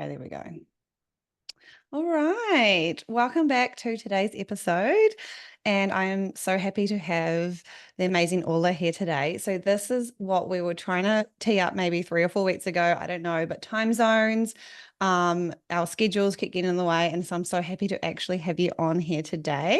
Okay, there we go. All right. Welcome back to today's episode. And I am so happy to have the amazing Orla here today. So this is what we were trying to tee up maybe 3 or 4 weeks ago. I don't know, but time zones, our schedules keep getting in the way. And so I'm so happy to actually have you on here today.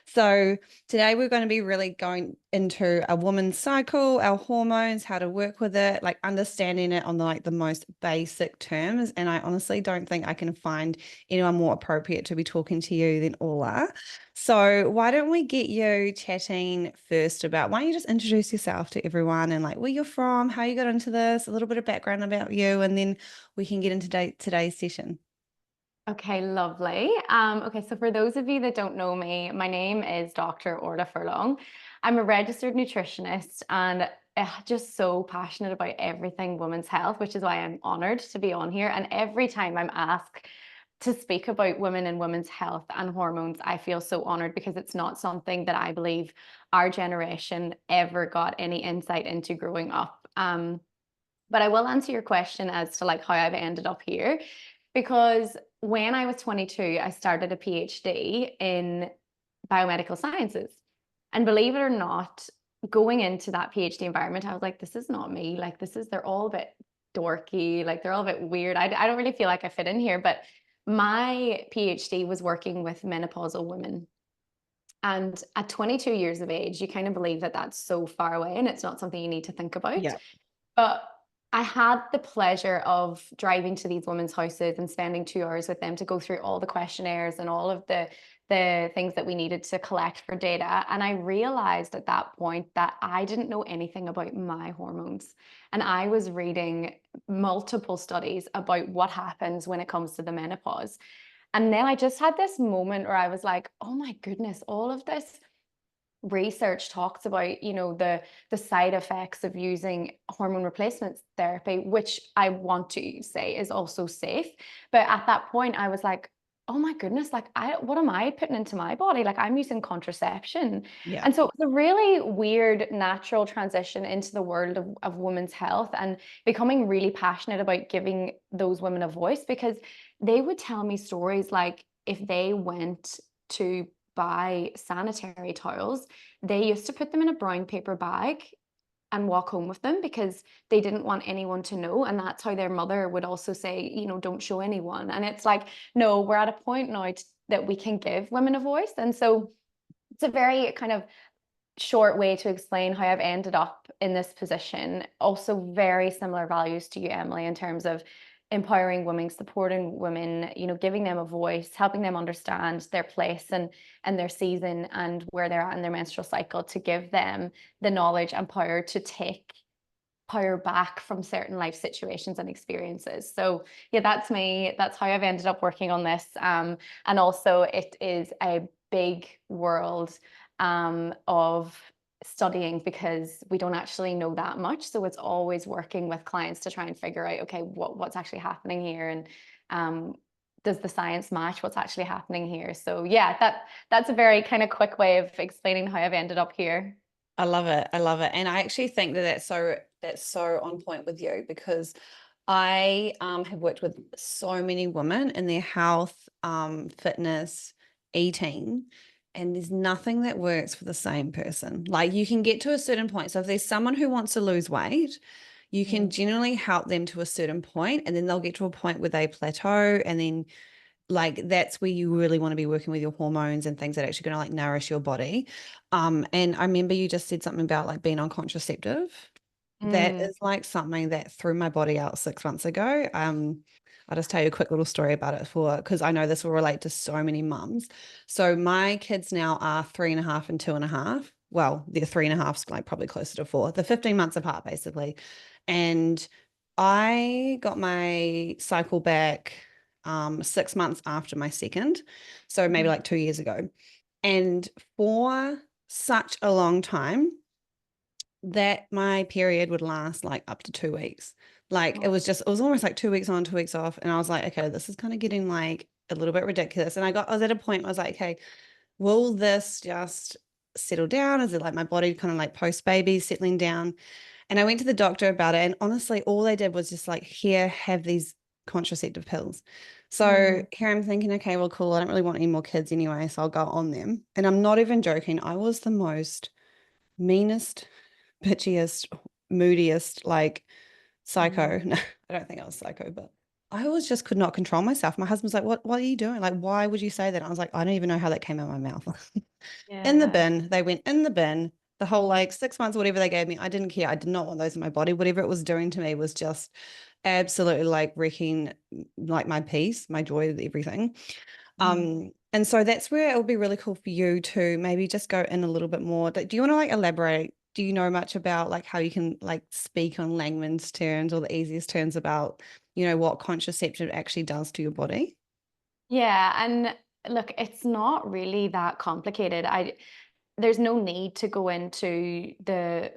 So today we're going to be really going into a woman's cycle, our hormones, how to work with it, like understanding it on the most basic terms. And I honestly don't think I can find anyone more appropriate to be talking to you than Orla. So why don't we get you chatting first about, why don't you just introduce yourself to everyone and like where you're from, how you got into this, a little bit of background about you, and then we can get into today's session. Okay, lovely. Okay, so for those of you that don't know me, my name is Dr. Orla Furlong. I'm a registered nutritionist and just so passionate about everything women's health, which is why I'm honored to be on here. And every time I'm asked to speak about women and women's health and hormones, I feel so honored because it's not something that I believe our generation ever got any insight into growing up. But I will answer your question as to like how I've ended up here because when I was 22, I started a PhD in biomedical sciences. And believe it or not, going into that PhD environment, I was like, this is not me. Like, they're all a bit dorky. Like, they're all a bit weird. I don't really feel like I fit in here. But my PhD was working with menopausal women. And at 22 years of age, you kind of believe that that's so far away and it's not something you need to think about. Yeah. But I had the pleasure of driving to these women's houses and spending 2 hours with them to go through all the questionnaires and all of the things that we needed to collect for data. And I realized at that point that I didn't know anything about my hormones. And I was reading multiple studies about what happens when it comes to the menopause. And then I just had this moment where I was like, oh my goodness, all of this research talks about, the side effects of using hormone replacement therapy, which I want to say is also safe. But at that point, I was like, oh my goodness, like what am I putting into my body? Like I'm using contraception. Yeah. And so it was a really weird natural transition into the world of women's health and becoming really passionate about giving those women a voice because they would tell me stories like if they went to buy sanitary towels, they used to put them in a brown paper bag and walk home with them because they didn't want anyone to know. And that's how their mother would also say, don't show anyone. And it's like, no, we're at a point now that we can give women a voice. And so it's a very kind of short way to explain how I've ended up in this position. Also, very similar values to you, Emily, in terms of empowering women, supporting women, giving them a voice, helping them understand their place and their season and where they're at in their menstrual cycle to give them the knowledge and power to take power back from certain life situations and experiences. So yeah, that's me. That's how I've ended up working on this. And also it is a big world of studying because we don't actually know that much. So it's always working with clients to try and figure out, okay, what's actually happening here and does the science match what's actually happening here? So yeah, that's a very kind of quick way of explaining how I've ended up here. I love it. I love it. And I actually think that that's so on point with you because I have worked with so many women in their health, fitness, eating, and there's nothing that works for the same person. Like you can get to a certain point. So if there's someone who wants to lose weight, you can generally help them to a certain point, and then they'll get to a point where they plateau, and then like that's where you really want to be working with your hormones and things that are actually going to like nourish your body. And I remember you just said something about like being on contraceptive. That Mm. is like something that threw my body out 6 months ago. I'll just tell you a quick little story about it because I know this will relate to so many mums. So my kids now are 3.5 and 2.5. Well, they're 3.5, like probably closer to 4. They're 15 months apart, basically. And I got my cycle back 6 months after my second. So maybe like 2 years ago. And for such a long time, that my period would last like up to 2 weeks. Like it was almost like 2 weeks on, 2 weeks off. And I was like, okay, this is kind of getting like a little bit ridiculous. And I was at a point where I was like, okay, will this just settle down? Is it like my body kind of like post baby settling down? And I went to the doctor about it. And honestly, all they did was just like, here, have these contraceptive pills. So Mm. here I'm thinking, okay, well, cool. I don't really want any more kids anyway, so I'll go on them. And I'm not even joking. I was the most meanest, bitchiest, moodiest, like psycho. Mm. No, I don't think I was psycho, but I was just could not control myself. My husband's like, what are you doing? Like, why would you say that? I was like, I don't even know how that came out of my mouth. In the Yeah. bin. They went in the bin. The whole like 6 months, whatever they gave me, I didn't care. I did not want those in my body. Whatever it was doing to me was just absolutely like wrecking like my peace, my joy, everything. Mm. And so that's where it would be really cool for you to maybe just go in a little bit more. Do you want to like elaborate? Do you know much about like how you can like speak on layman's terms or the easiest terms about, what contraception actually does to your body? Yeah, and look, it's not really that complicated. There's no need to go into the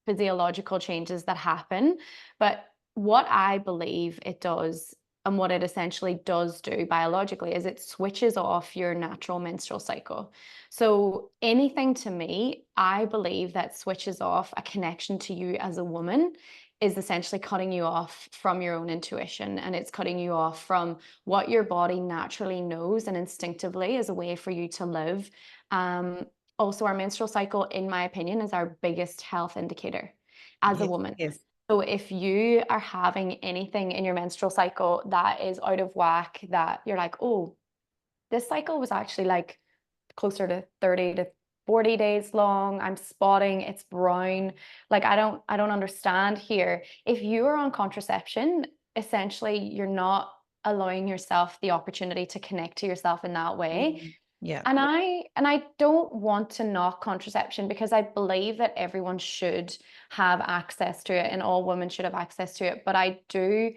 physiological changes that happen. But what I believe it does, and what it essentially does do biologically, is it switches off your natural menstrual cycle. So anything to me, I believe that switches off a connection to you as a woman is essentially cutting you off from your own intuition, and it's cutting you off from what your body naturally knows and instinctively is a way for you to live. Um, Also, our menstrual cycle, in my opinion, is our biggest health indicator as a Yes, woman. yes. So if you are having anything in your menstrual cycle that is out of whack, that you're like, oh, this cycle was actually like closer to 30 to 40 days long. I'm spotting, it's brown. Like I don't understand here. If you are on contraception, essentially you're not allowing yourself the opportunity to connect to yourself in that way. Yeah. And I don't want to knock contraception because I believe that everyone should have access to it and all women should have access to it. But I do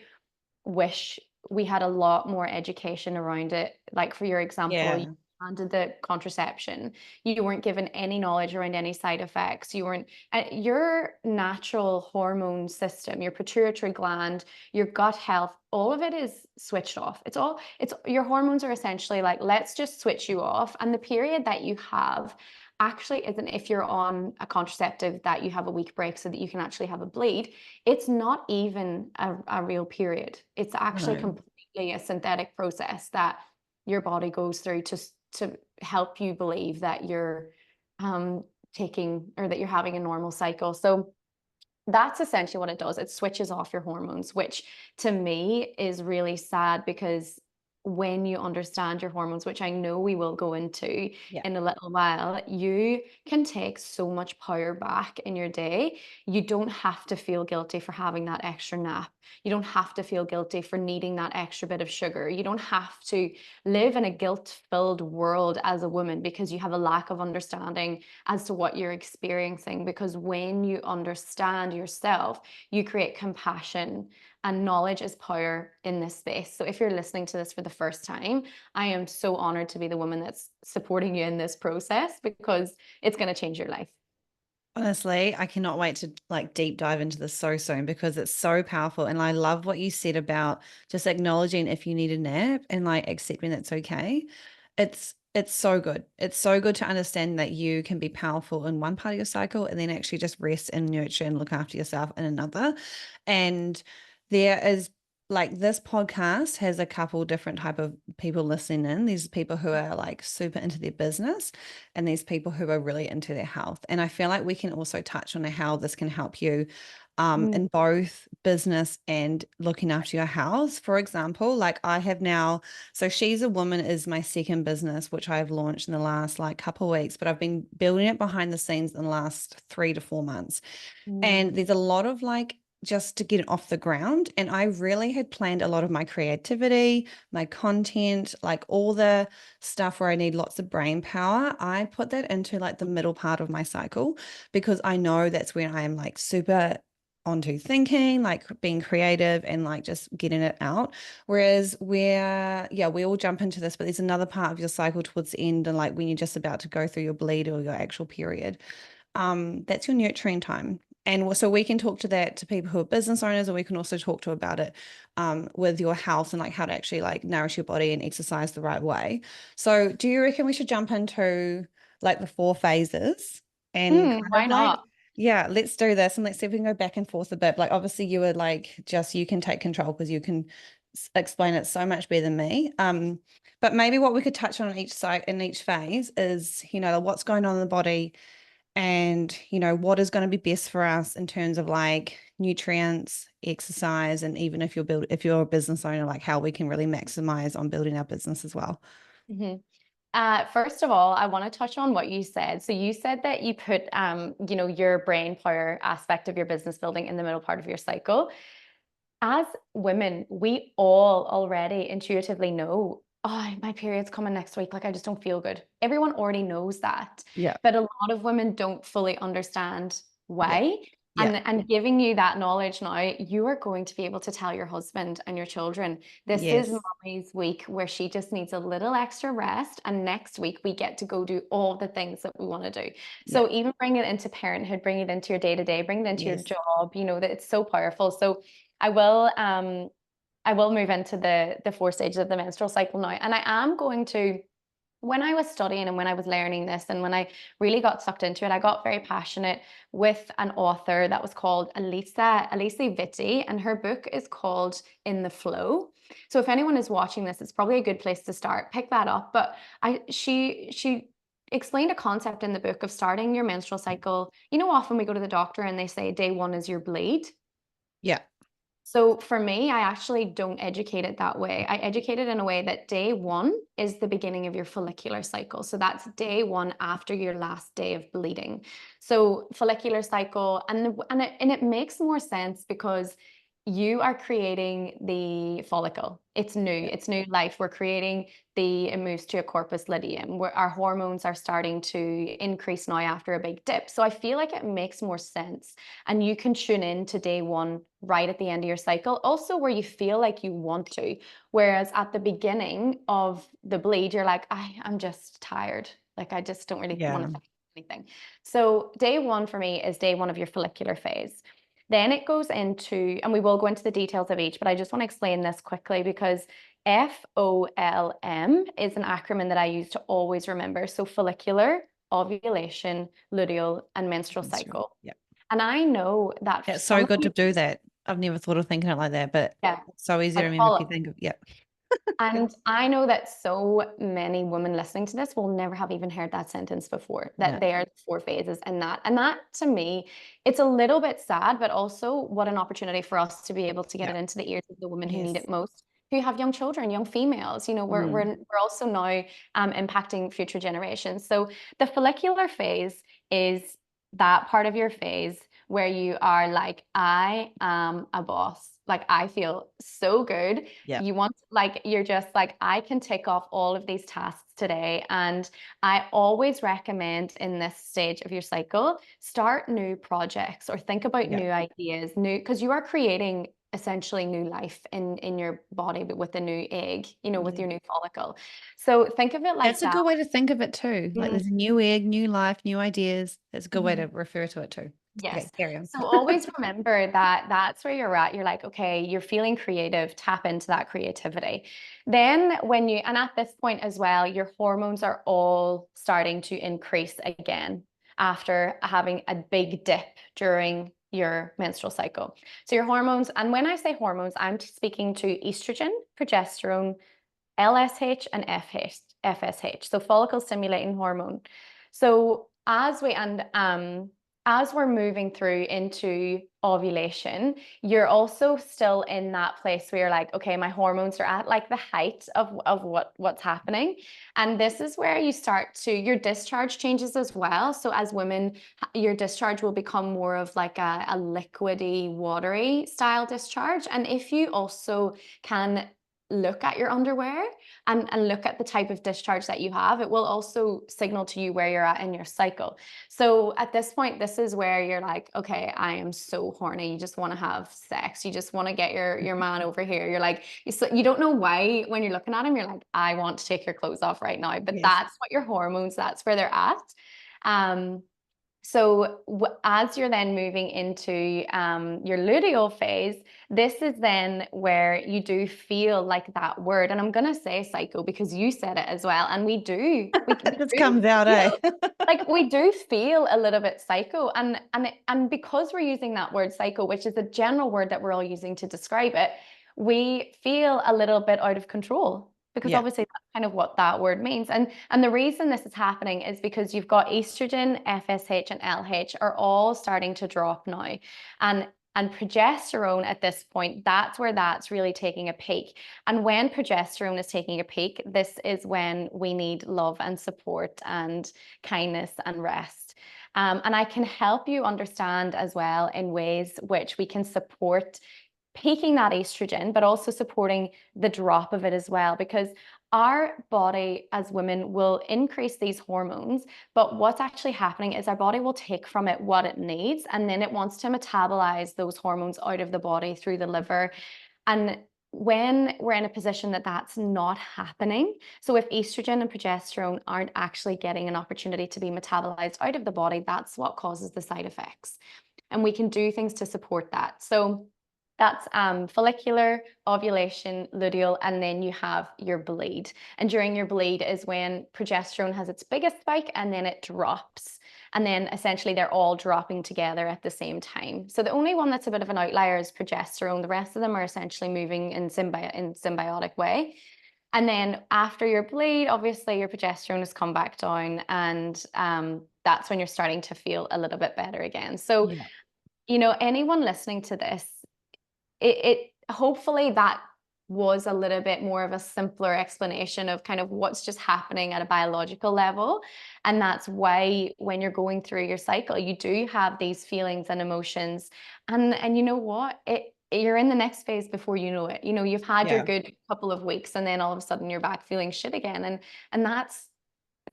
wish we had a lot more education around it. Like for your example, you Yeah. handed the contraception, you weren't given any knowledge around any side effects. You weren't, your natural hormone system, your pituitary gland, your gut health, all of it is switched off. It's your hormones are essentially like, let's just switch you off. And the period that you have actually isn't, if you're on a contraceptive, that you have a week break so that you can actually have a bleed. It's not even a real period. It's actually No. completely a synthetic process that your body goes through to help you believe that you're um, taking, or that you're having a normal cycle. So that's essentially what it does. It switches off your hormones, which to me is really sad because when you understand your hormones, which I know we will go into Yeah. in a little while, you can take so much power back in your day. You don't have to feel guilty for having that extra nap. You don't have to feel guilty for needing that extra bit of sugar. You don't have to live in a guilt-filled world as a woman because you have a lack of understanding as to what you're experiencing. Because when you understand yourself, you create compassion, and knowledge is power in this space. So if you're listening to this for the first time, I am so honored to be the woman that's supporting you in this process because it's going to change your life. Honestly, I cannot wait to like deep dive into this so soon because it's so powerful. And I love what you said about just acknowledging if you need a nap and like accepting that's okay. It's so good. It's so good to understand that you can be powerful in one part of your cycle and then actually just rest and nurture and look after yourself in another. And there is like this podcast has a couple different type of people listening in. These people who are like super into their business and these people who are really into their health. And I feel like we can also touch on how this can help you Mm. in both business and looking after your house. For example, like I have now, so She's a Woman is my second business, which I've launched in the last like couple of weeks, but I've been building it behind the scenes in the last 3 to 4 months. And Mm. there's a lot of like, just to get it off the ground. And I really had planned a lot of my creativity, my content, like all the stuff where I need lots of brain power. I put that into like the middle part of my cycle because I know that's when I am like super onto thinking, like being creative and like just getting it out. Whereas yeah, we all jump into this, but there's another part of your cycle towards the end and like when you're just about to go through your bleed or your actual period. That's your nurturing time. And so we can talk to that to people who are business owners, or we can also talk to about it with your health and like how to actually like nourish your body and exercise the right way. So do you reckon we should jump into like the 4 phases and kind Why of like not? Yeah, let's do this and let's see if we can go back and forth a bit. Like, obviously, you were like, just you can take control because you can explain it so much better than me. But maybe what we could touch on each side in each phase is, what's going on in the body and, what is going to be best for us in terms of like nutrients, exercise, and even if you're a business owner, like how we can really maximize on building our business as well. Mhm. First of all, I want to touch on what you said. So you said that you put, your brain power aspect of your business building in the middle part of your cycle. As women, we all already intuitively know, oh, my period's coming next week. Like, I just don't feel good. Everyone already knows that. Yeah. But a lot of women don't fully understand Yeah. why. Yeah. And giving you that knowledge now, you are going to be able to tell your husband and your children, this is Yes. mommy's week where she just needs a little extra rest. And next week we get to go do all the things that we want to do. Yeah. So even bring it into parenthood, bring it into your day to day, bring it into your Yes. job, that it's so powerful. So I will I will move into the four stages of the menstrual cycle now. And I am going to, when I was studying and when I was learning this and when I really got sucked into it, I got very passionate with an author that was called Elisa Vitti, and her book is called In the Flow. So if anyone is watching this, it's probably a good place to start. Pick that up. But she explained a concept in the book of starting your menstrual cycle. Often we go to the doctor and they say day one is your bleed. Yeah. So for me, I actually don't educate it that way. I educate it in a way that day one is the beginning of your follicular cycle. So that's day one after your last day of bleeding. So follicular cycle, and it makes more sense because you are creating the follicle. It's new. Yeah. It's new life. We're creating it moves to a corpus luteum where our hormones are starting to increase now after a big dip. So I feel like it makes more sense. And you can tune in to day one right at the end of your cycle, also where you feel like you want to. Whereas at the beginning of the bleed, you're like, I'm just tired. Like, I just don't really want to Yeah. think anything. So day one for me is day one of your follicular phase. Then it goes into, and we will go into the details of each, but I just want to explain this quickly because FOLM is an acronym that I use to always remember. So follicular, ovulation, luteal, and menstrual Menstrual. cycle. Yeah. And I know that for It's so some of good to you, do that. I've never thought of thinking it like that, but yeah, it's so easy to like remember if you follow. think of, yeah. And I know that so many women listening to this will never have even heard that sentence before, that No. they are the four phases and that to me, it's a little bit sad, but also what an opportunity for us to be able to get Yeah. it into the ears of the women who need Yes. it most, who have young children, young females. We're Mm. we're also now impacting future generations. So the follicular phase is that part of your phase where you are like, I am a boss. Like, I feel so good. Yeah. You want, like, you're just like, I can tick off all of these tasks today. And I always recommend in this stage of your cycle, start new projects or think about Yeah. new ideas, because you are creating essentially new life in your body, but with a new egg, with Yeah. your new follicle. So think of it like That's a that. good way to think of it too. Like Mhm. there's a new egg, new life, new ideas. That's a good way to Mhm. refer to it too. Okay, Yes. carry on. So always remember that that's where you're at. You're like, okay, you're feeling creative, tap into that creativity. Then and at this point as well, your hormones are all starting to increase again after having a big dip during your menstrual cycle. So your hormones, and when I say hormones, I'm speaking to estrogen, progesterone, LSH, and FSH. So follicle stimulating hormone. So as we're moving through into ovulation, you're also still in that place where you're like, okay, my hormones are at like the height of what's happening. And this is where you start to, your discharge changes as well. So as women, your discharge will become more of like a liquidy, watery style discharge. And if you also can look at your underwear and look at the type of discharge that you have, it will also signal to you where you're at in your cycle. So at this point, this is where you're like, okay, I am so horny. You just want to have sex. You just want to get your man over here. You're like, you don't know why when you're looking at him, you're like, I want to take your clothes off right now. But Yes. that's what your hormones, that's where they're at. Um, So as you're then moving into your luteal phase, this is then where you do feel like that word. And I'm going to say cycle because you said it as well. And we do, It we just do comes out, eh? feel like we do feel a little bit psycho. And because we're using that word psycho, which is a general word that we're all using to describe it, we feel a little bit out of control because Yeah. obviously that's kind of what that word means. And the reason this is happening is because you've got estrogen, FSH, and LH are all starting to drop now. And and progesterone at this point, that's where that's really taking a peak. And when progesterone is taking a peak, this is when we need love and support and kindness and rest. And I can help you understand as well in ways which we can support peaking that estrogen, but also supporting the drop of it as well, because our body as women will increase these hormones, but what's actually happening is our body will take from it what it needs, and then it wants to metabolize those hormones out of the body through the liver. And when we're in a position that that's not happening, so if estrogen and progesterone aren't actually getting an opportunity to be metabolized out of the body, that's what causes the side effects. And we can do things to support that. So that's follicular, ovulation, luteal, and then you have your bleed. And during your bleed is when progesterone has its biggest spike and then it drops. And then essentially they're all dropping together at the same time. So the only one that's a bit of an outlier is progesterone. The rest of them are essentially moving in symbiotic way. And then after your bleed, obviously your progesterone has come back down, and that's when you're starting to feel a little bit better again. So, Yeah. anyone listening to this, it hopefully that was a little bit more of a simpler explanation of kind of what's just happening at a biological level. And that's why when you're going through your cycle, you do have these feelings and emotions. And you know what? You're in the next phase before you know it. You've had your Yeah. good couple of weeks and then all of a sudden you're back feeling shit again. And that's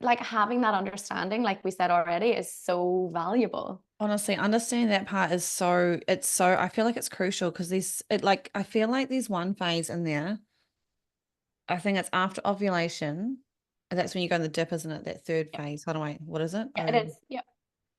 like having that understanding, like we said already, is so valuable. Honestly, understanding that part is I feel like it's crucial because I feel like there's one phase in there. I think it's after ovulation. And that's when you go in the dip, isn't it? That third Yeah, phase. Hold on, wait, what is it? yeah, it is. Yeah,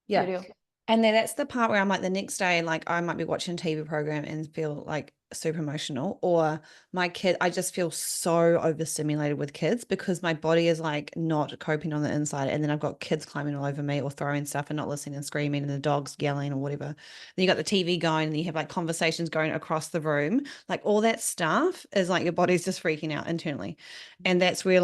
Yeah. luteal. And then that's the part where I'm like the next day, like I might be watching a TV program and feel like super emotional, or my kid, I just feel so overstimulated with kids because my body is like not coping on the inside. And then I've got kids climbing all over me or throwing stuff and not listening and screaming and the dog's yelling or whatever. Then you got the TV going and you have like conversations going across the room. Like all that stuff is like your body's just freaking out internally. And that's where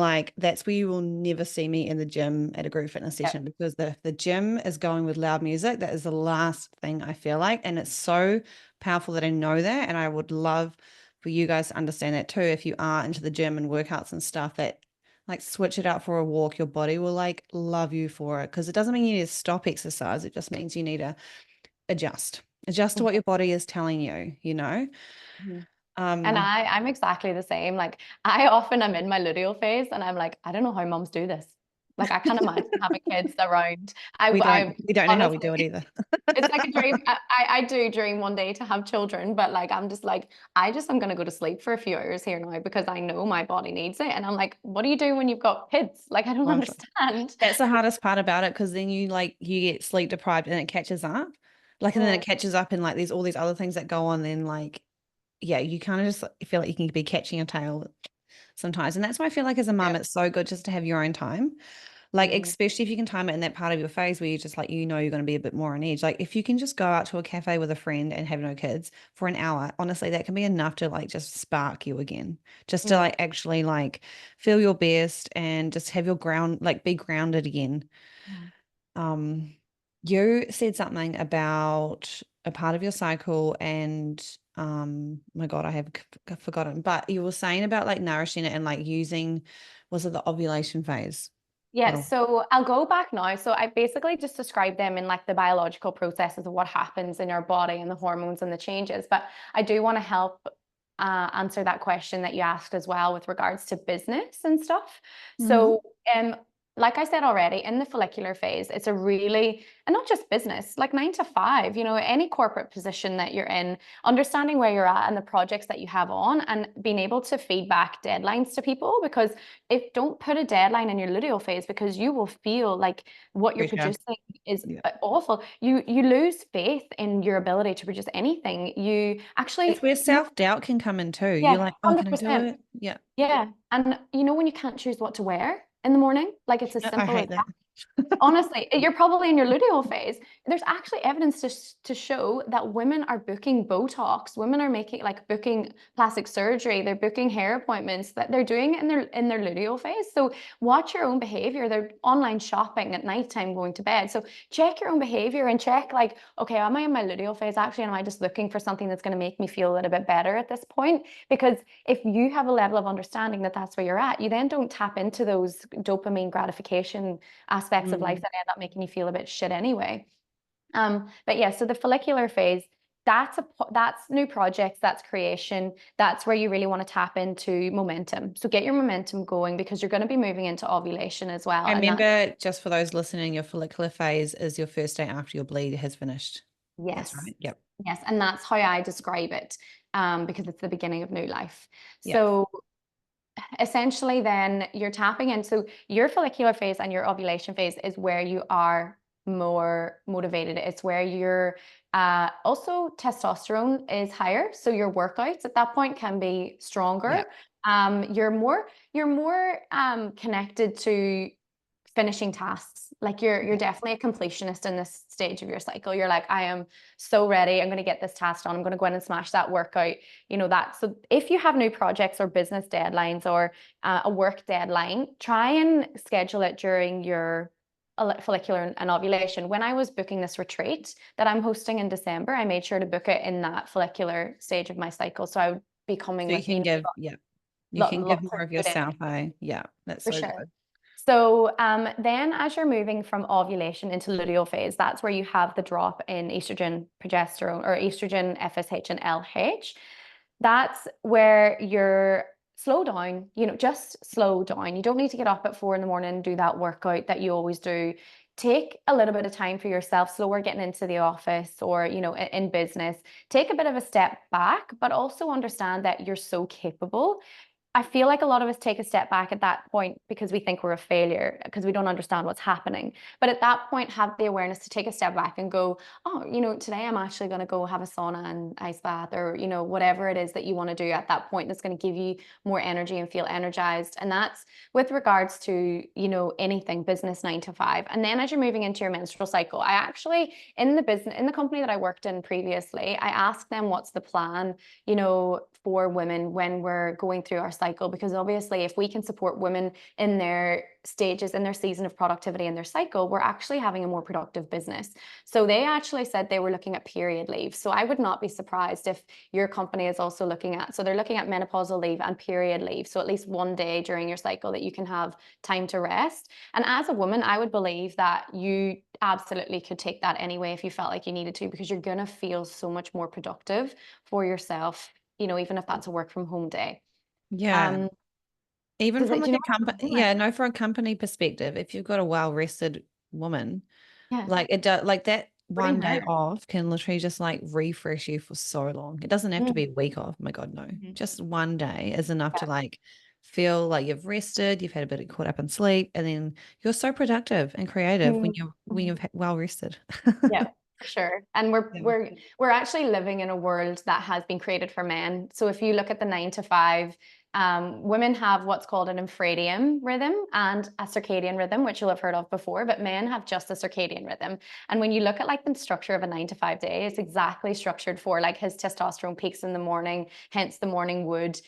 you will never see me in the gym at a group fitness Yeah. session because the gym is going with loud music. That is the last thing I feel like. And it's so powerful that I know that. And I would love for you guys to understand that too. If you are into the gym and workouts and stuff, that like switch it out for a walk, your body will like love you for it. Because it doesn't mean you need to stop exercise. It just means you need to adjust. Adjust to what your body is telling you, you know? Mhm. And Um, I'm exactly the same. Like I often am in my luteal phase and I'm like, I don't know how moms do this. Like I can't imagine having kids around. we don't know how we Honestly, do it either. it's like a dream. I do dream one day to have children, but like I'm just like, I'm gonna go to sleep for a few hours here now because I know my body needs it. And I'm like, what do you do when you've got kids? Like I don't I'm sure. understand. That's the hardest part about it because then you get sleep deprived and it catches up. Like and then Mm, it catches up and like there's all these other things that go on then like yeah, you kind of just feel like you can be catching your tail sometimes. And that's why I feel like as a mum, yeah. it's so good just to have your own time. Like, Mm, especially if you can time it in that part of your phase where you just like, you're going to be a bit more on edge. Like, if you can just go out to a cafe with a friend and have no kids for an hour, honestly, that can be enough to like just spark you again, just to mm, like actually like feel your best and just have your ground, like be grounded again. mm. Um, you said something about a part of your cycle and my God, I have forgotten, but you were saying about like nourishing it and like using, was it the ovulation phase? Hold Yeah, on. so I'll go back now. So I basically just described them in like the biological processes of what happens in our body and the hormones and the changes. But I do want to help answer that question that you asked as well with regards to business and stuff. Mm-hmm. So like I said already, in the follicular phase, it's a really, and not just business, like 9 to 5, any corporate position that you're in, understanding where you're at and the projects that you have on, and being able to feed back deadlines to people. Because if don't put a deadline in your luteal phase, because you will feel like what you're Pressure. producing is Yeah. awful. You lose faith in your ability to produce anything. You It's actually, where self-doubt can come in too. yeah, You're like, oh, can I do 100%. it? Yeah. Yeah. And when you can't choose what to wear in the morning, like it's as I simple as hate that. honestly, you're probably in your luteal phase. There's actually evidence to show that women are booking Botox. Women are making like booking plastic surgery. They're booking hair appointments that they're doing in their luteal phase. So watch your own behavior. They're online shopping at nighttime, going to bed. So check your own behavior and check like, okay, am I in my luteal phase actually? And am I just looking for something that's going to make me feel a little bit better at this point? Because if you have a level of understanding that that's where you're at, you then don't tap into those dopamine gratification aspects of life Mm. that end up making you feel a bit shit anyway. But yeah, so the follicular phase, that's new projects, that's creation, that's where you really want to tap into momentum. So get your momentum going, because you're going to be moving into ovulation as well. I And that, remember, just for those listening, your follicular phase is your first day after your bleed has finished. That's yes, right. Yep. yes, and that's how I describe it, because it's the beginning of new life. Yep. So essentially then you're tapping into your follicular phase, and your ovulation phase is where you are more motivated. It's where you're also testosterone is higher, so your workouts at that point can be stronger. Yep. You're more connected to finishing tasks. Like you're Yep. definitely a completionist in this stage of your cycle. You're like, I am so ready. I'm going to get this task done. I'm going to go in and smash that workout. That. So if you have new projects or business deadlines, or a work deadline, try and schedule it during your follicular and ovulation. When I was booking this retreat that I'm hosting in December, I made sure to book it in that follicular stage of my cycle. So I would be coming So you with, can give, yeah, you can give lots of more of good yourself. energy, Yeah, that's for so sure. good. So then as you're moving from ovulation into luteal phase, that's where you have the drop in estrogen, progesterone, or estrogen, FSH, and LH. That's where you're slow down, just slow down. You don't need to get up at 4 in the morning and do that workout that you always do. Take a little bit of time for yourself, slower getting into the office, or, in business. Take a bit of a step back, but also understand that you're so capable. I feel like a lot of us take a step back at that point because we think we're a failure, because we don't understand what's happening. But at that point, have the awareness to take a step back and go, oh, today I'm actually going to go have a sauna and ice bath, or, whatever it is that you want to do at that point that's going to give you more energy and feel energized. And that's with regards to, anything business 9 to 5. And then as you're moving into your menstrual cycle, I actually, in the company that I worked in previously, I asked them what's the plan, for women when we're going through our cycle. Because obviously, if we can support women in their stages, in their season of productivity in their cycle, we're actually having a more productive business. So they actually said they were looking at period leave. So I would not be surprised if your company is also looking at, so they're looking at menopausal leave and period leave. So at least one day during your cycle that you can have time to rest. And as a woman, I would believe that you absolutely could take that anyway if you felt like you needed to, because you're going to feel so much more productive for yourself, even if that's a work from home day. Yeah. Um, Even does from it, do like you know a what company, I'm saying? yeah, no, for a company perspective, if you've got a well-rested woman, Yeah, like it does, like that really one day matter. off can literally just like refresh you for so long. It doesn't have to be a week off. Oh my God, no. Mhm. Just one day is enough Yeah. to like feel like you've rested, you've had a bit of caught up in sleep, and then you're so productive and creative when Mhm. you've well rested. Yeah, for sure. And we're Yeah. we're we're actually living in a world that has been created for men. So if you look at the 9 to 5, women have what's called an infradian rhythm and a circadian rhythm, which you'll have heard of before, but men have just a circadian rhythm. And when you look at like the structure of a 9 to 5 day, it's exactly structured for like his testosterone peaks in the morning, hence the morning wood,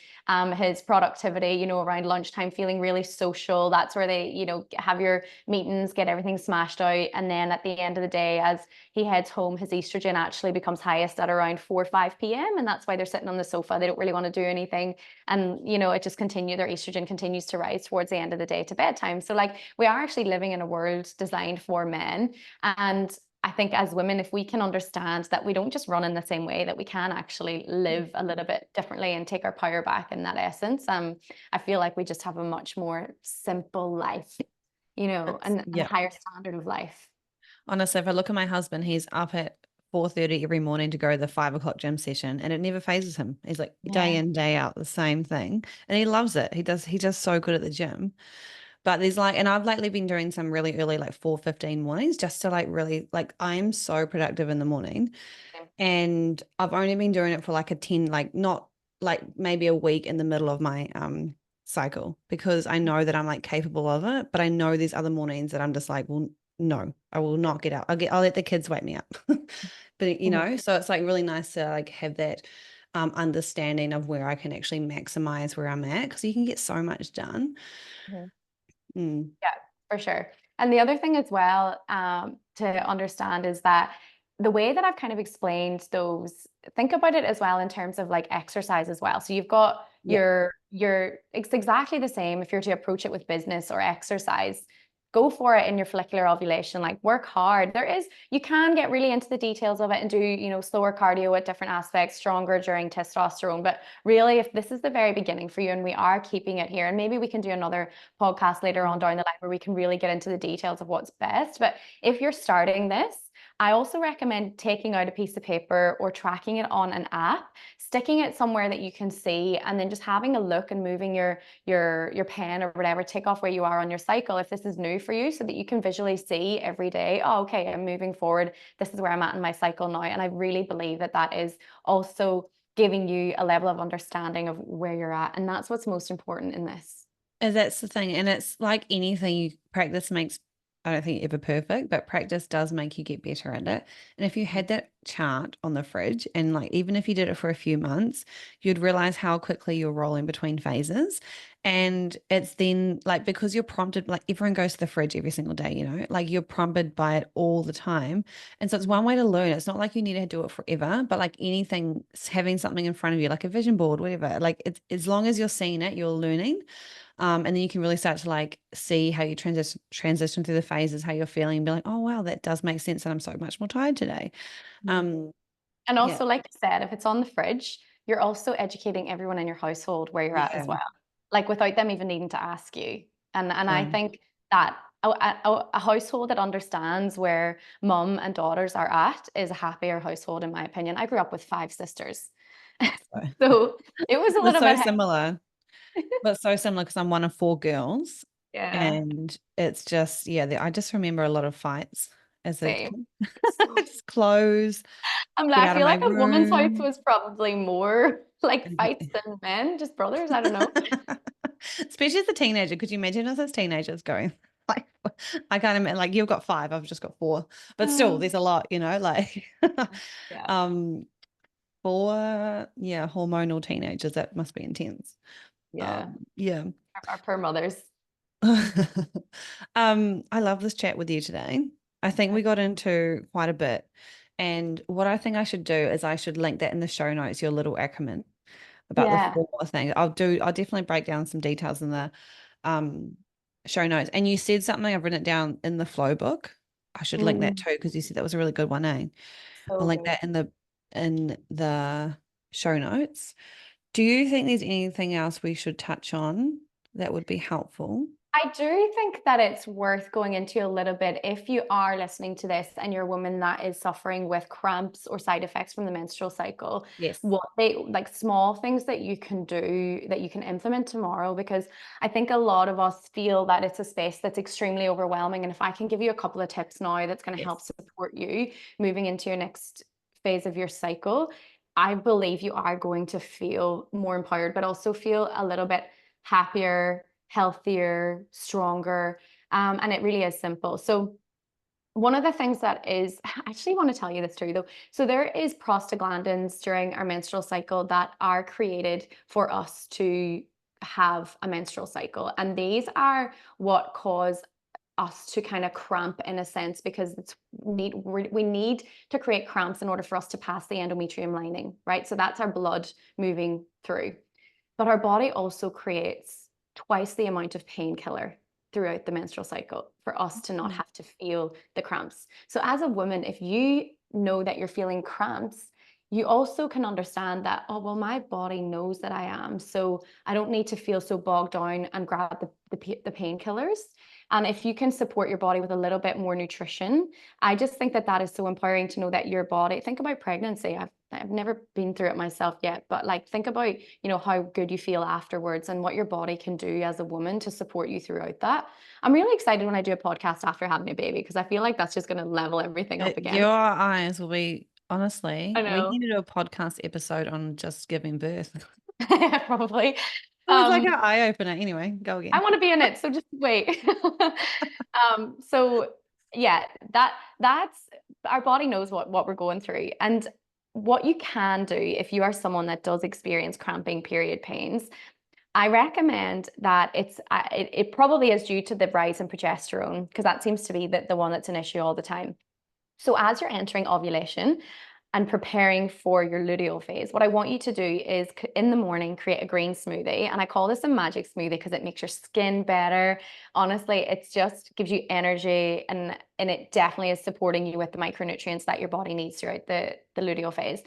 his productivity, around lunchtime, feeling really social. That's where they, have your meetings, get everything smashed out. And then at the end of the day, as he heads home, his estrogen actually becomes highest at around 4 or 5 p.m. And that's why they're sitting on the sofa. They don't really want to do anything. And, it just their estrogen continues to rise towards the end of the day to bedtime. So, like, we are actually living in a world designed for men. And I think as women, if we can understand that we don't just run in the same way, that we can actually live a little bit differently and take our power back in that essence, I feel like we just have a much more simple life. and a Yeah. higher standard of life. Honestly, if I look at my husband, he's up at 4:30 every morning to go to the 5 o'clock gym session, and it never phases him. He's like day Yeah. in, day out, the same thing. And he loves it. He's just so good at the gym. But there's like, and I've lately been doing some really early, like 4:15 mornings, just to like really like I'm so productive in the morning. And I've only been doing it for like a 10, like not like maybe a week in the middle of my cycle, because I know that I'm like capable of it, but I know there's other mornings that I'm just like, well, no, I will not get out. I'll let the kids wake me up. But Mhm. so it's like really nice to like have that understanding of where I can actually maximize where I'm at, because you can get so much done. Mhm. Mm. Yeah, for sure. And the other thing as well, to understand is that the way that I've kind of explained those, think about it as well in terms of like exercise as well. So you've got Yeah. it's exactly the same if you're to approach it with business or exercise. Go for it in your follicular ovulation, like work hard. You can get really into the details of it and do, slower cardio at different aspects, stronger during testosterone. But really, if this is the very beginning for you and we are keeping it here, and maybe we can do another podcast later on down the line where we can really get into the details of what's best. But if you're starting this, I also recommend taking out a piece of paper or tracking it on an app, sticking it somewhere that you can see, and then just having a look and moving your pen or whatever, tick off where you are on your cycle if this is new for you, so that you can visually see every day, oh, okay, I'm moving forward. This is where I'm at in my cycle now. And I really believe that that is also giving you a level of understanding of where you're at. And that's what's most important in this. And that's the thing. And it's like anything, you practice makes, I don't think ever perfect, but practice does make you get better at it. And if you had that chart on the fridge, and like even if you did it for a few months, you'd realize how quickly you're rolling between phases. And it's then like, because you're prompted, like everyone goes to the fridge every single day, like you're prompted by it all the time. And so it's one way to learn. It's not like you need to do it forever, but like anything, having something in front of you, like a vision board, whatever, like it's as long as you're seeing it, you're learning. And then you can really start to like see how you transition through the phases, how you're feeling, and be like, oh wow, that does make sense, and I'm so much more tired today. Mhm. Um, And yeah, also, like you said, if it's on the fridge, you're also educating everyone in your household where you're at as yeah, well, like without them even needing to ask you. And I true. think that a household that understands where mum and daughters are at is a happier household, in my opinion. I grew up with five sisters, So, so it was a we're little so bit similar, but so similar because I'm one of four girls, yeah, and it's just I just remember a lot of fights as a same. kid. Just clothes, get I out of feel my like a woman's house room. was probably more like fights than men, just brothers. I don't know. Especially as a teenager. Could you imagine us as teenagers going like, I can't imagine, like you've got five, I've just got four, but still there's a lot, like Yeah, um four, yeah, hormonal teenagers, that must be intense. yeah. Yeah. Our poor mothers. I love this chat with you today. I think we got into quite a bit. And what I think I should do is I should link that in the show notes, your little acronym about the Yeah. four things. I'll definitely break down some details in the um show notes. And you said something, I've written it down in the flow book. I should link that Mm, too, because you said that was a really good one, eh? I'll so link good. that in the show notes. Do you think there's anything else we should touch on that would be helpful? I do think that it's worth going into a little bit if you are listening to this and you're a woman that is suffering with cramps or side effects from the menstrual cycle, Yes. what they like small things that you can do that you can implement tomorrow, because I think a lot of us feel that it's a space that's extremely overwhelming. And if I can give you a couple of tips now that's going to help Yes. support you moving into your next phase of your cycle, I believe you are going to feel more empowered, but also feel a little bit happier, healthier, stronger. And it really is simple. So one of the things that is, I actually want to tell you this too, though. So there is prostaglandins during our menstrual cycle that are created for us to have a menstrual cycle. And these are what cause us to kind of cramp in a sense, because we need to create cramps in order for us to pass the endometrium lining, right? So that's our blood moving through. But our body also creates twice the amount of painkiller throughout the menstrual cycle for us to not Mm. have to feel the cramps. So, as a woman, if you know that you're feeling cramps, you also can understand that, oh, well, my body knows that I am. So, I don't need to feel so bogged down and grab the painkillers. And if you can support your body with a little bit more nutrition, I just think that that is so empowering to know that your body, think about pregnancy. I've never been through it myself yet, but like think about, how good you feel afterwards and what your body can do as a woman to support you throughout that. I'm really excited when I do a podcast after having a baby because I feel like that's just going to level everything up again. Your eyes will be, I honestly, we know. need to do a podcast episode on just giving birth. Probably. It was like Um, an eye opener. Anyway, go I again. want to be in it, so just wait. So yeah, that's our body knows what we're going through. And what you can do if you are someone that does experience cramping period pains, I recommend that it probably is due to the rise in progesterone, because that seems to be the one that's an issue all the time. So as you're entering ovulation and preparing for your luteal phase, what I want you to do is in the morning create a green smoothie. And I call this a magic smoothie because it makes your skin better. Honestly, it's just gives you energy, and it definitely is supporting you with the micronutrients that your body needs throughout the luteal phase.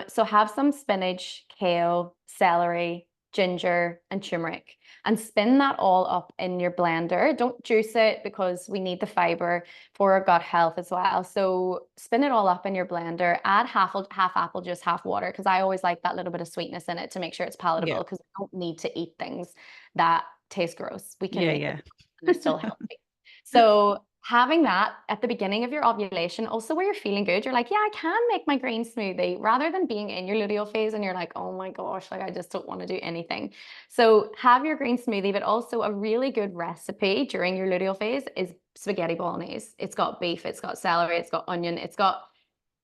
So have some spinach, kale, celery, ginger, and turmeric, and spin that all up in your blender. Don't juice it because we need the fiber for our gut health as well. So spin it all up in your blender, add half apple juice, half water, because I always like that little bit of sweetness in it to make sure it's Yeah. palatable, because we don't need to eat things that taste gross. We can Yeah, make them yeah. and they're still healthy. So having that at the beginning of your ovulation, also where you're feeling good, you're like, yeah, I can make my green smoothie, rather than being in your luteal phase and you're like, oh my gosh, like I just don't want to do anything. So have your green smoothie, but also a really good recipe during your luteal phase is spaghetti bolognese. It's got beef, it's got celery, it's got onion, it's got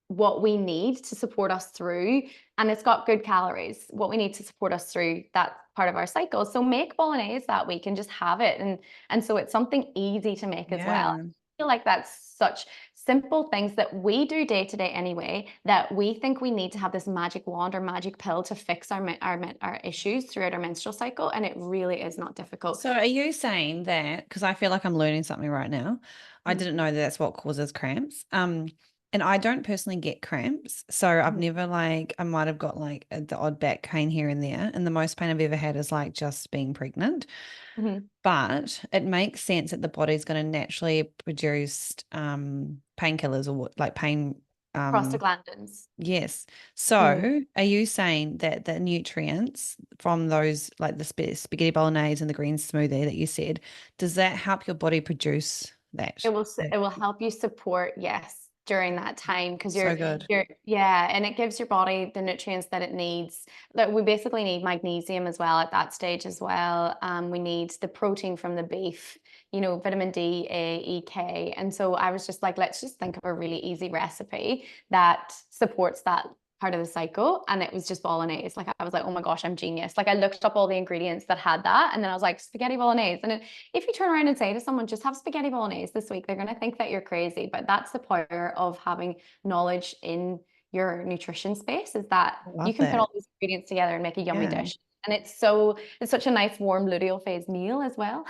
what we need to support us through, and it's got good calories, what we need to support us through that part of our cycle. So make bolognese that week and just have it, and so it's something easy to make as well. Yeah. I feel like that's such simple things that we do day to day anyway, that we think we need to have this magic wand or magic pill to fix our issues throughout our menstrual cycle, and it really is not difficult. So are you saying that, because I feel like I'm learning something right now. I Mhm. didn't know that that's what causes cramps. And I don't personally get cramps. So I've Mhm. never like, I might have got like the odd back pain here and there. And the most pain I've ever had is like just being pregnant. Mhm. But it makes sense that the body's going to naturally produce painkillers or like pain. Um, Prostaglandins. yes. Mhm. So are you saying that the nutrients from those, like the spaghetti bolognese and the green smoothie that you said, does that help your body produce that? It will help you support, yes, during that time, because So good. you're yeah, and it gives your body the nutrients that it needs. Like we basically need magnesium as well at that stage as well. We need the protein from the beef, vitamin D, A, E, K. And so I was just like, let's just think of a really easy recipe that supports that part of the cycle. And it was just bolognese. Like I was like, oh my gosh, I'm genius. Like I looked up all the ingredients that had that, and then I was like, spaghetti bolognese. And if you turn around and say to someone, just have spaghetti bolognese this week, they're going to think that you're crazy. But that's the power of having knowledge in your nutrition space, is that I you love can put all that. these ingredients together and make a yummy Yeah. dish. And it's such a nice warm luteal phase meal as well.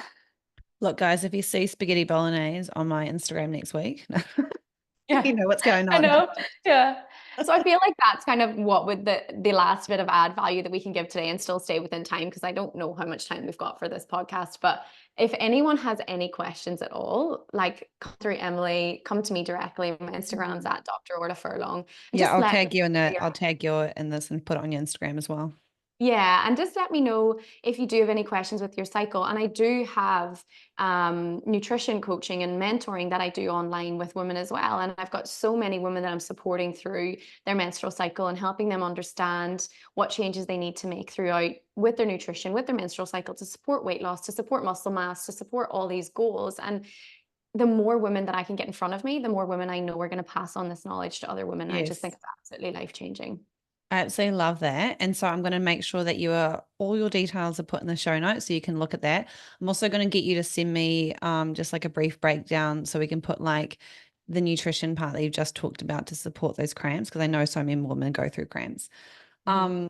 Look, guys, if you see spaghetti bolognese on my Instagram next week, Yeah, you know what's going I on. know. Yeah. So I feel like that's kind of what would the last bit of add value that we can give today and still stay within time, because I don't know how much time we've got for this podcast. But if anyone has any questions at all, like come through Emily, come to me directly. My Instagram's Mhm. at Dr. Orla Furlong. And Yeah, just I'll let tag you in it. me know. I'll tag you in this and put it on your Instagram as well. Yeah, and just let me know if you do have any questions with your cycle. And I do have nutrition coaching and mentoring that I do online with women as well. And I've got so many women that I'm supporting through their menstrual cycle and helping them understand what changes they need to make throughout with their nutrition, with their menstrual cycle, to support weight loss, to support muscle mass, to support all these goals. And the more women that I can get in front of me, the more women I know are going to pass on this knowledge to other women. I just think Yes. it's absolutely life changing. I absolutely love that. And so I'm going to make sure that all your details are put in the show notes so you can look at that. I'm also going to get you to send me just like a brief breakdown so we can put like the nutrition part that you've just talked about to support those cramps, because I know so many women go through cramps. Mhm. Um,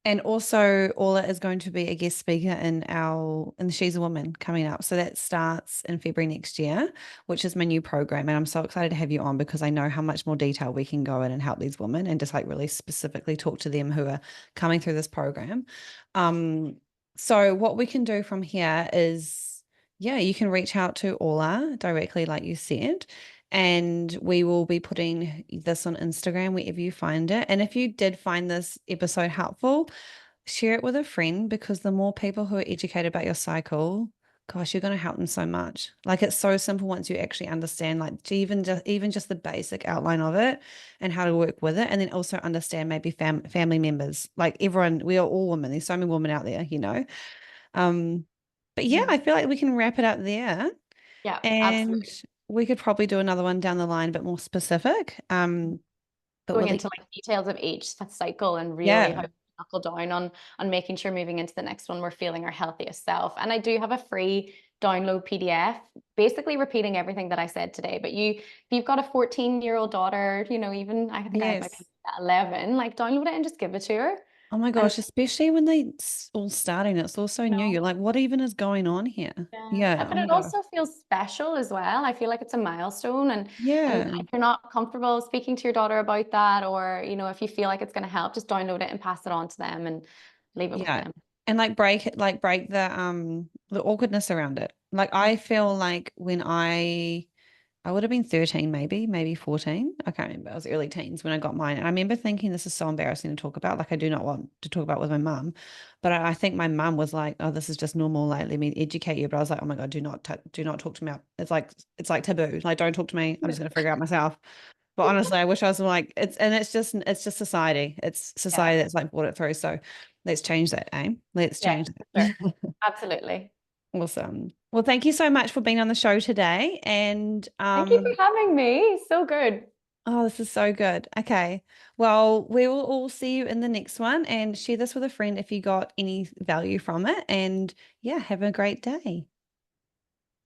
and also Orla is going to be a guest speaker in the She's a Woman coming up. So that starts in February next year, which is my new program. And I'm so excited to have you on because I know how much more detail we can go in and help these women and just like really specifically talk to them who are coming through this program. So what we can do from here is yeah, you can reach out to Orla directly, like you said, and we will be putting this on Instagram wherever you find it. And if you did find this episode helpful, share it with a friend because the more people who are educated about your cycle, gosh, you're going to help them so much. Like it's so simple once you actually understand, like even just the basic outline of it and how to work with it, and then also understand maybe family members. Like everyone, we are all women. There's so many women out there, you know. Um, but yeah, Mhm. I feel like we can wrap it up there, Yeah, and absolutely. we could probably do another one down the line, a bit more specific. But Going we'll into like details of each cycle and really how yeah, to knuckle down on making sure moving into the next one we're feeling our healthiest self. And I do have a free download PDF, basically repeating everything that I said today. But if you've got a 14-year-old daughter, even I think I have my yes. baby at 11, like download it and just give it to her. Oh my And gosh, especially when they all starting, it's all so you new. You're know, like, what even is going on here? yeah, Yeah. Oh but my it gosh. also feels special as well. I feel like it's a milestone, and Yeah. if you're not comfortable speaking to your daughter about that, or if you feel like it's going to help, just download it and pass it on to them and leave it with Yeah. them. And like break the awkwardness around it. Like Mhm. I feel like when I would have been 13, maybe 14. I can't remember. I was early teens when I got mine. And I remember thinking this is so embarrassing to talk about. Like I do not want to talk about with my mum. But I think my mum was like, oh, this is just normal. Like, let me educate you. But I was like, oh my God, do not talk to me. It's like taboo. Like, don't talk to me. I'm just gonna figure out myself. But honestly, I wish I was like, it's just society. It's Yeah, society that's like brought it through. So let's change that, eh? Let's yeah, change for sure. that. Absolutely. Awesome. Well, thank you so much for being on the show today. And Thank you for having me. So good. oh, this is so good. Okay. Well, we will all see you in the next one and share this with a friend if you got any value from it. And yeah, have a great day.